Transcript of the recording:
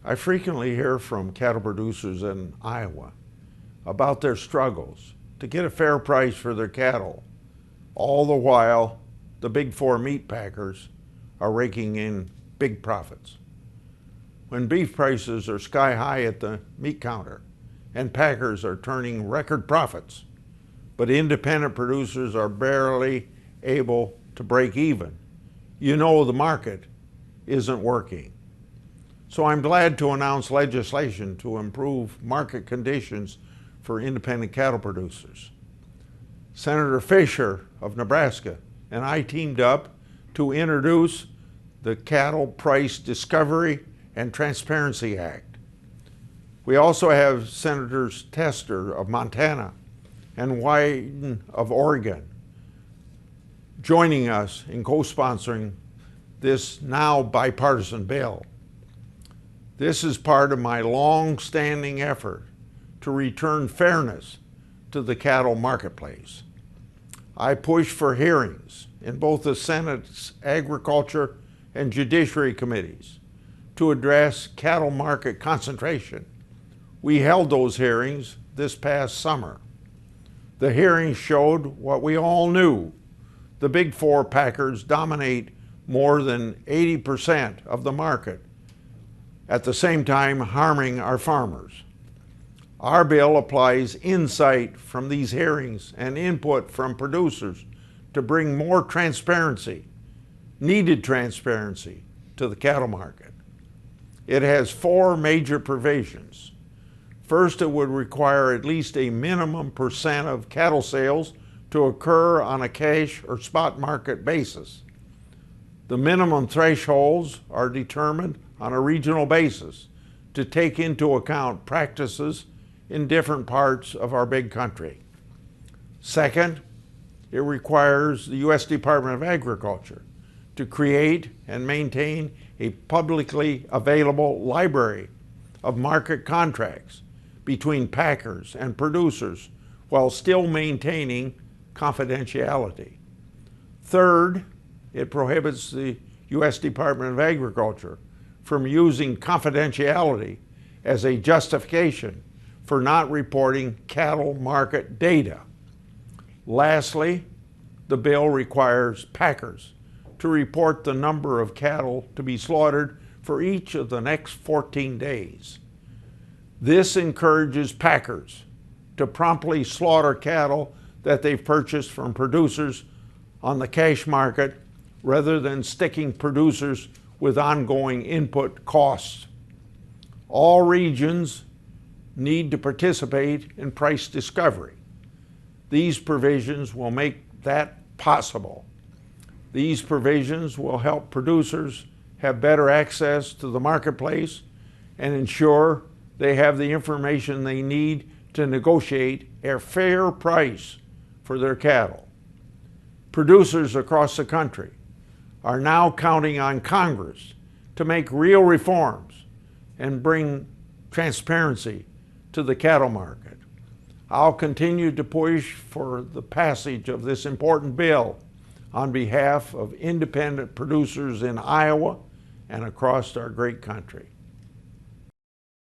I frequently hear from cattle producers in Iowa about their struggles to get a fair price for their cattle. All the while, the big four meat packers are raking in big profits. When beef prices are sky high at the meat counter and packers are turning record profits, but independent producers are barely able to break even, you know the market isn't working. So I'm glad to announce legislation to improve market conditions for independent cattle producers. Senator Fisher of Nebraska and I teamed up to introduce the Cattle Price Discovery and Transparency Act. We also have Senators Tester of Montana and Wyden of Oregon joining us in co-sponsoring this now bipartisan bill. This is part of my long-standing effort to return fairness to the cattle marketplace. I push for hearings in both the Senate's Agriculture and Judiciary Committees to address cattle market concentration. We held those hearings this past summer. The hearings showed what we all knew. The big four packers dominate more than 80% of the market, at the same time harming our farmers. Our bill applies insight from these hearings and input from producers to bring more transparency, needed transparency, to the cattle market. It has four major provisions. First, it would require at least a minimum percent of cattle sales to occur on a cash or spot market basis. The minimum thresholds are determined on a regional basis to take into account practices in different parts of our big country. Second, it requires the U.S. Department of Agriculture to create and maintain a publicly available library of market contracts between packers and producers while still maintaining confidentiality. Third, it prohibits the U.S. Department of Agriculture from using confidentiality as a justification for not reporting cattle market data. Lastly, the bill requires packers to report the number of cattle to be slaughtered for each of the next 14 days. This encourages packers to promptly slaughter cattle that they've purchased from producers on the cash market rather than sticking producers with ongoing input costs. All regions need to participate in price discovery. These provisions will make that possible. These provisions will help producers have better access to the marketplace and ensure they have the information they need to negotiate a fair price for their cattle. Producers across the country are now counting on Congress to make real reforms and bring transparency to the cattle market. I'll continue to push for the passage of this important bill on behalf of independent producers in Iowa and across our great country.